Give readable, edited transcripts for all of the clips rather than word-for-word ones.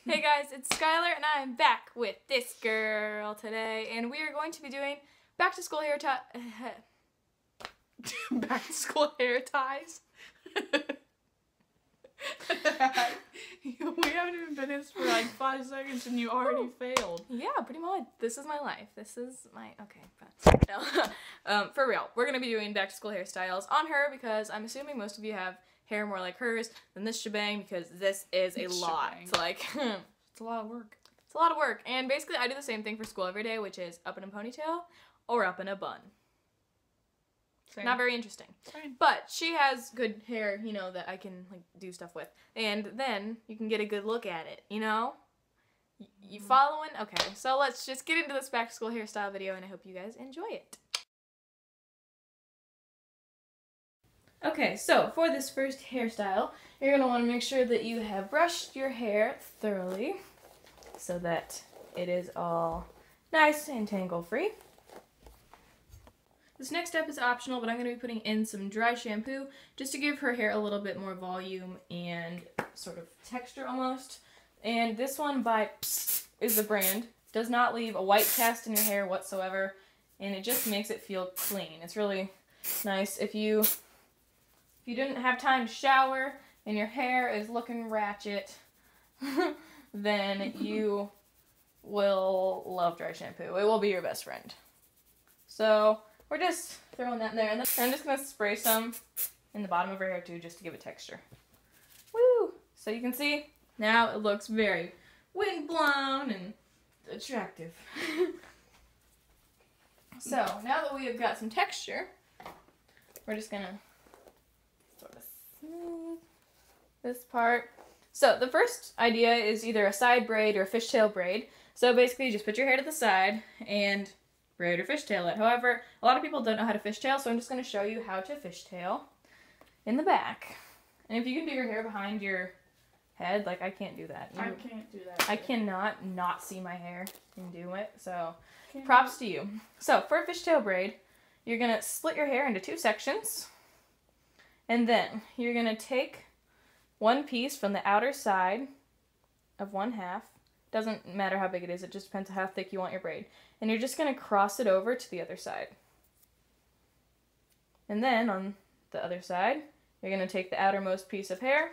Hey guys, it's Skylar and I'm back with this girl today, and we are going to be doing back to school hair tie. Back to school hair ties. We haven't even been in this for like 5 seconds and you already failed. Yeah, pretty much. This is my life. This is my no. For real, we're gonna be doing back to school hairstyles on her because I'm assuming most of you have hair more like hers than this shebang, because this is a lot. Shebang. So like, It's a lot of work. it's a lot of work. And basically, I do the same thing for school every day, which is up in a ponytail or up in a bun. Same. Not very interesting. Same. But she has good hair, you know, that I can like do stuff with. And then you can get a good look at it, you know? You following? Okay, so let's just get into this back to school hairstyle video, and I hope you guys enjoy it. Okay, so for this first hairstyle, you're going to want to make sure that you have brushed your hair thoroughly so that it is all nice and tangle-free. This next step is optional, but I'm going to be putting in some dry shampoo just to give her hair a little bit more volume and sort of texture almost. And this one by Psst is the brand. Does not leave a white cast in your hair whatsoever, and it just makes it feel clean. It's really nice. If you didn't have time to shower and your hair is looking ratchet, then you will love dry shampoo. It will be your best friend. So we're just throwing that in there, and then I'm just going to spray some in the bottom of her hair too, just to give it texture. Woo! So you can see, now it looks very wind-blown and attractive. So now that we have got some texture, we're just going to sort of smooth this part. So the first idea is either a side braid or a fishtail braid. So basically you just put your hair to the side and braid or fishtail it. However, a lot of people don't know how to fishtail, so I'm just going to show you how to fishtail in the back. And if you can do your hair behind your head, like I can't do that. I can't do that. I cannot not see my hair and do it, so props to you. So for a fishtail braid, you're going to split your hair into 2 sections. And then you're going to take one piece from the outer side of one half. Doesn't matter how big it is, it just depends on how thick you want your braid. And you're just going to cross it over to the other side. And then on the other side, you're going to take the outermost piece of hair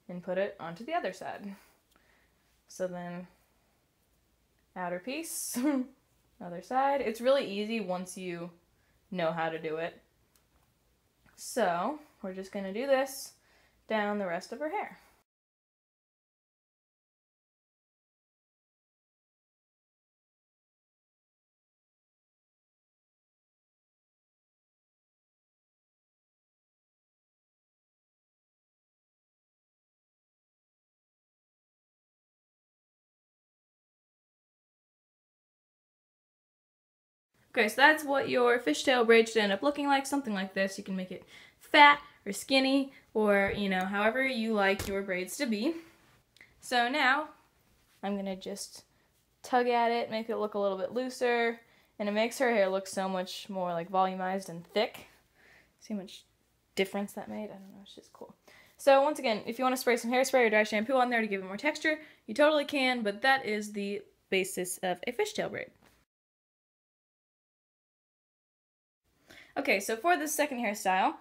and put it onto the other side. So then, outer piece, other side. It's really easy once you know how to do it. So, we're just going to do this down the rest of her hair. Okay, so that's what your fishtail braid should end up looking like, something like this. You can make it fat or skinny, or, you know, however you like your braids to be. So now, I'm going to just tug at it, make it look a little bit looser, and it makes her hair look so much more like volumized and thick. See how much difference that made? I don't know, it's just cool. So once again, if you want to spray some hairspray or dry shampoo on there to give it more texture, you totally can, but that is the basis of a fishtail braid. Okay, so for this second hairstyle,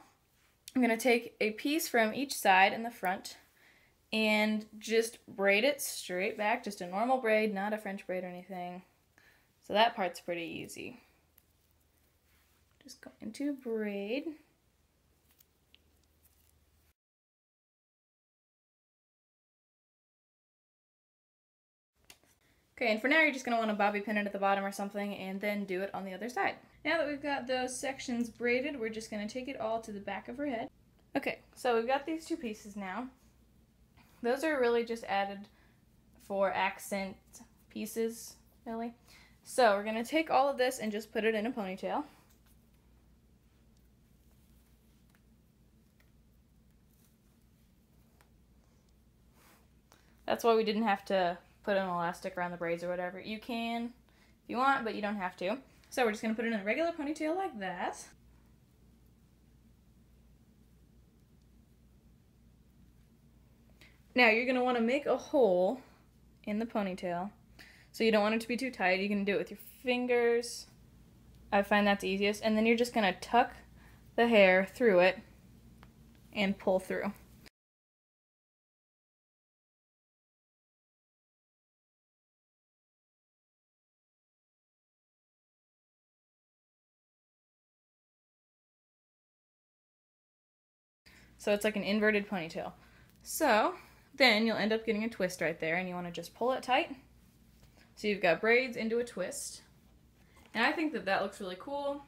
I'm going to take a piece from each side in the front and just braid it straight back, just a normal braid, not a French braid or anything. So that part's pretty easy. Just going to braid. Okay, and for now you're just going to want to bobby pin it at the bottom or something and then do it on the other side. Now that we've got those sections braided, we're just going to take it all to the back of her head. Okay, so we've got these 2 pieces now. Those are really just added for accent pieces, really. So we're going to take all of this and just put it in a ponytail. That's why we didn't have to put an elastic around the braids or whatever. You can if you want, but you don't have to. So we're just going to put it in a regular ponytail like that. Now you're going to want to make a hole in the ponytail. So you don't want it to be too tight. You can do it with your fingers. I find that's easiest. And then you're just going to tuck the hair through it and pull through. So it's like an inverted ponytail. So then you'll end up getting a twist right there, and you want to just pull it tight. So you've got braids into a twist. And I think that that looks really cool.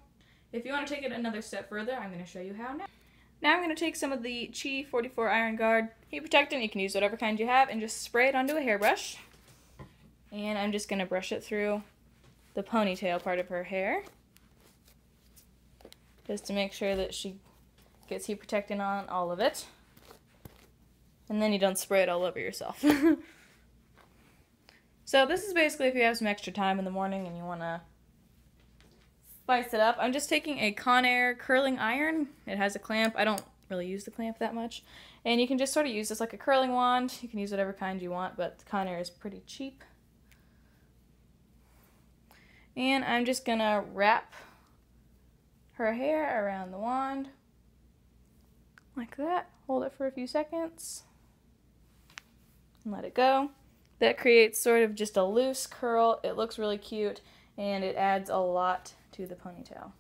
If you want to take it another step further, I'm going to show you how now. Now I'm going to take some of the Chi 44 Iron Guard Heat Protectant. You can use whatever kind you have and just spray it onto a hairbrush. And I'm just going to brush it through the ponytail part of her hair, just to make sure that she gets heat protectant on all of it. And then you don't spray it all over yourself. So this is basically if you have some extra time in the morning and you want to spice it up. I'm just taking a Conair curling iron. It has a clamp. I don't really use the clamp that much. And you can just sort of use this like a curling wand. You can use whatever kind you want, but Conair is pretty cheap. And I'm just going to wrap her hair around the wand like that. Hold it for a few seconds and let it go. That creates sort of just a loose curl. It looks really cute and it adds a lot to the ponytail.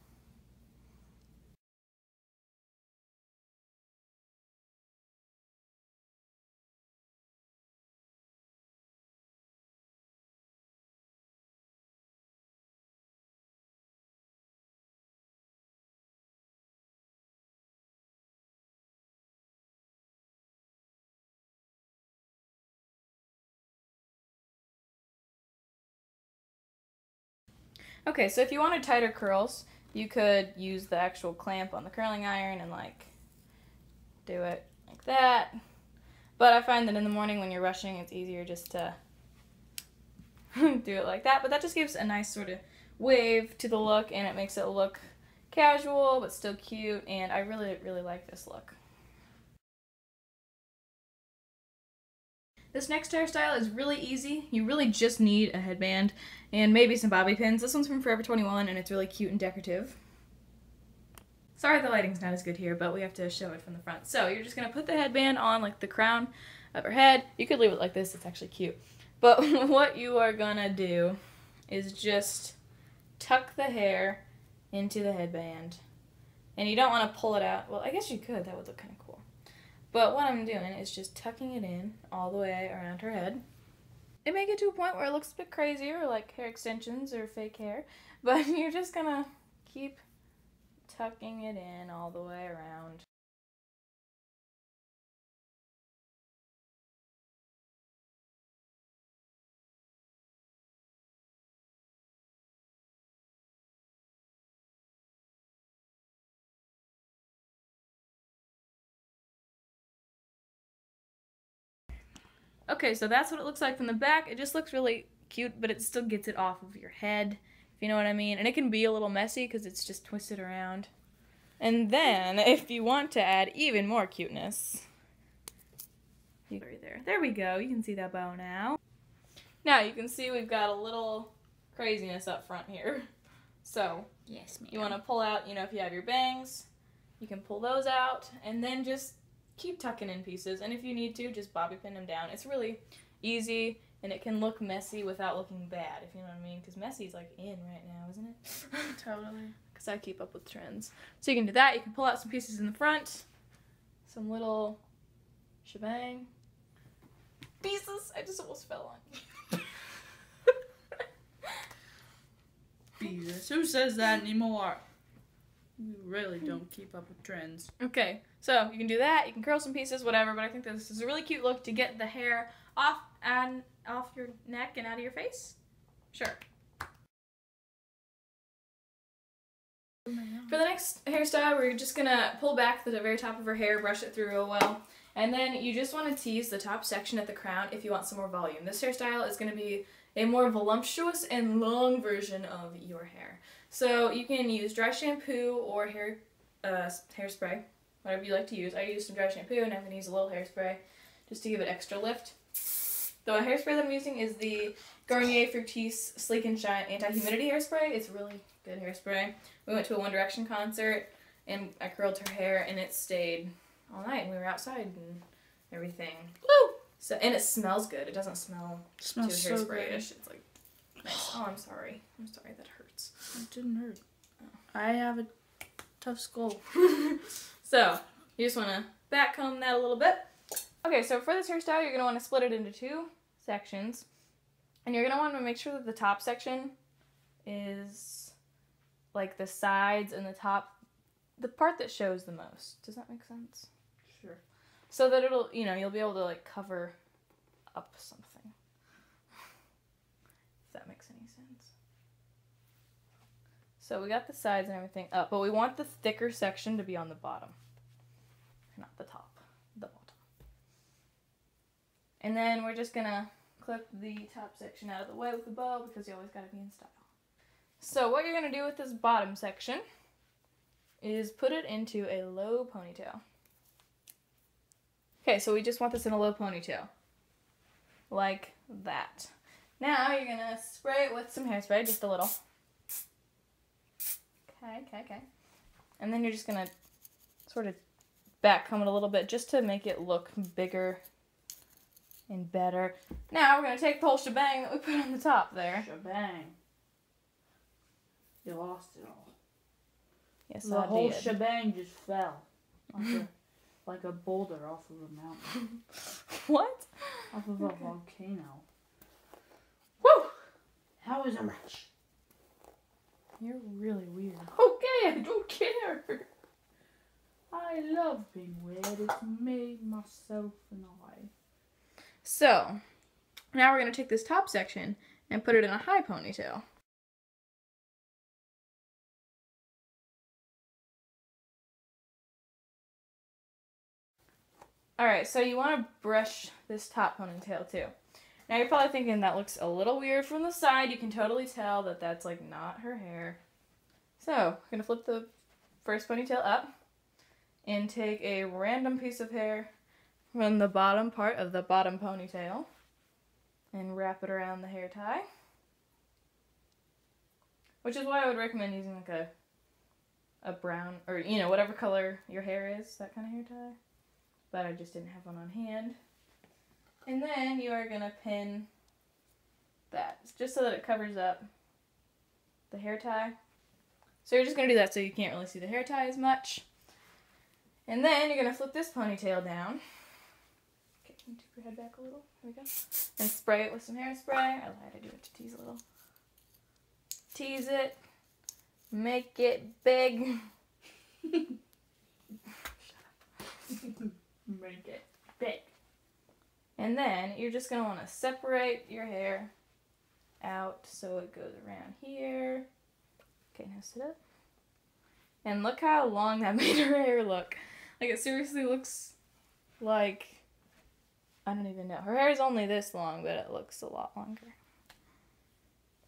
Okay, so if you wanted tighter curls, you could use the actual clamp on the curling iron and like do it like that. But I find that in the morning when you're rushing, it's easier just to do it like that. But that just gives a nice sort of wave to the look, and it makes it look casual but still cute, and I really, really like this look. This next hairstyle is really easy. You really just need a headband and maybe some bobby pins. This one's from Forever 21 and it's really cute and decorative. Sorry the lighting's not as good here, but we have to show it from the front. So you're just going to put the headband on like the crown of her head. You could leave it like this, it's actually cute. But what you are going to do is just tuck the hair into the headband. And you don't want to pull it out. Well, I guess you could, that would look kind of cool. But what I'm doing is just tucking it in all the way around her head. It may get to a point where it looks a bit crazier, like hair extensions or fake hair, but you're just gonna keep tucking it in all the way around. Okay, so that's what it looks like from the back. It just looks really cute, but it still gets it off of your head, if you know what I mean. And it can be a little messy because it's just twisted around. And then, if you want to add even more cuteness, there we go. You can see that bow now. Now, you can see we've got a little craziness up front here. So, Yes, ma'am. you want to pull out, if you have your bangs, you can pull those out, and then just keep tucking in pieces, and if you need to, just bobby pin them down. It's really easy, and it can look messy without looking bad, if you know what I mean, because messy is like in right now, isn't it? Totally. Because I keep up with trends. So you can do that. You can pull out some pieces in the front, some little shebang pieces. I just almost fell on. Jesus, who says that anymore? You really don't keep up with trends. Okay, so you can do that. You can curl some pieces, whatever. But I think this is a really cute look to get the hair off your neck and out of your face. Sure. For the next hairstyle, we're just gonna pull back the very top of her hair, brush it through real well, and then you just want to tease the top section at the crown if you want some more volume. This hairstyle is gonna be a more voluptuous and long version of your hair. So you can use dry shampoo or hairspray, whatever you like to use. I use some dry shampoo and I'm going to use a little hairspray just to give it extra lift. The hairspray that I'm using is the Garnier Fructis Sleek and Shine Anti-Humidity Hairspray. It's really good hairspray. We went to a One Direction concert, and I curled her hair, and it stayed all night, and we were outside and everything. Woo! So, and it smells good. It doesn't smell too So hairsprayish. It's like nice. Oh, I'm sorry. I'm sorry. That hurts. It didn't hurt. I have a tough skull. So, you just want to back comb that a little bit. Okay, so for this hairstyle, you're going to want to split it into 2 sections. And you're going to want to make sure that the top section is like the sides and the top, the part that shows the most. Does that make sense? Sure. So that it'll, you'll be able to like cover up something. If that makes any sense. So we got the sides and everything up, but we want the thicker section to be on the bottom. Not the top, the bottom. And then we're just gonna clip the top section out of the way with a bow because you always gotta be in style. So what you're gonna do with this bottom section is put it into a low ponytail. Okay, so we just want this in a low ponytail. Like that. Now you're gonna spray it with some hairspray, just a little. Okay. And then you're just gonna sort of back comb it a little bit just to make it look bigger and better. Now we're going to take the whole shebang that we put on the top there. Shebang. You lost it all. Yes, the I whole did. shebang just fell. Like a boulder off of a mountain. What? Off of a volcano. Woo! How is it rich? You're really weird. Okay, I don't care. I love being weird. It's me, myself, and I. So, now we're going to take this top section and put it in a high ponytail. Alright, so you want to brush this top ponytail too. Now you're probably thinking that looks a little weird from the side. You can totally tell that that's like not her hair. So, we're going to flip the first ponytail up and take a random piece of hair from the bottom part of the bottom ponytail and wrap it around the hair tie. Which is why I would recommend using like a brown, or whatever color your hair is, that kind of hair tie. But I just didn't have one on hand. And then you are going to pin that, just so that it covers up the hair tie. So you're just going to do that so you can't really see the hair tie as much. And then you're going to flip this ponytail down. Okay, can you tip your head back a little? There we go. And spray it with some hairspray. I lied, I do it to tease a little. Tease it. Make it big. Make it big. And then you're just going to want to separate your hair out so it goes around here. Okay, now sit up. And look how long that made her hair look. Like, it seriously looks like, I don't even know. Her hair is only this long, but it looks a lot longer.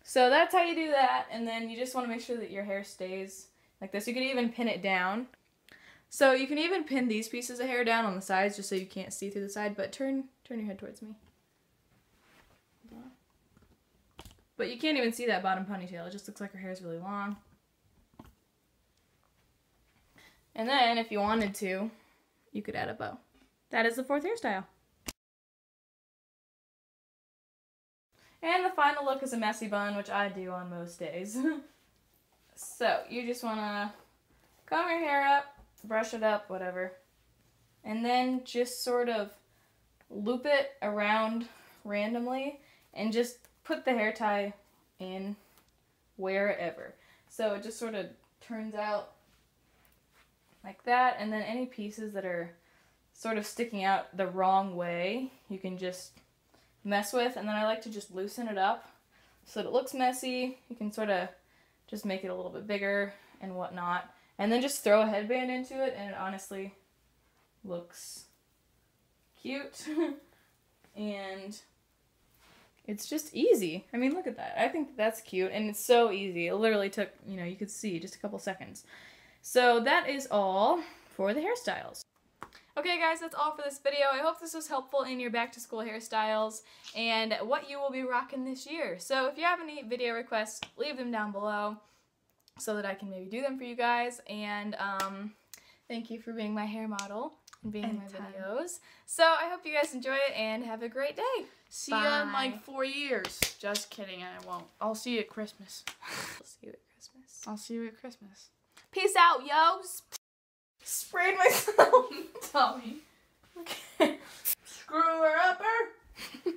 So that's how you do that. And then you just want to make sure that your hair stays like this. You could even pin it down. So you can even pin these pieces of hair down on the sides just so you can't see through the side, but turn your head towards me. But you can't even see that bottom ponytail. It just looks like her hair is really long. And then, if you wanted to, you could add a bow. That is the fourth hairstyle. And the final look is a messy bun, which I do on most days. So, you just want to comb your hair up, brush it up, whatever. And then just sort of loop it around randomly and just put the hair tie in wherever. So it just sort of turns out like that, and then any pieces that are sort of sticking out the wrong way, you can just mess with, and then I like to just loosen it up so that it looks messy. You can sort of just make it a little bit bigger and whatnot, and then just throw a headband into it, and it honestly looks cute. And it's just easy. I mean, look at that. I think that's cute, and it's so easy. It literally took, you could see just a couple seconds. So that is all for the hairstyles. Okay guys, that's all for this video. I hope this was helpful in your back to school hairstyles and what you will be rocking this year. So if you have any video requests, leave them down below so that I can maybe do them for you guys. And thank you for being my hair model and being in my videos. So I hope you guys enjoy it and have a great day. See ya in like 4 years. Just kidding, I won't. I'll see you at Christmas. I'll see you at Christmas. I'll see you at Christmas. Peace out, yos. Sprayed myself. Tommy. Okay. Screw her upper.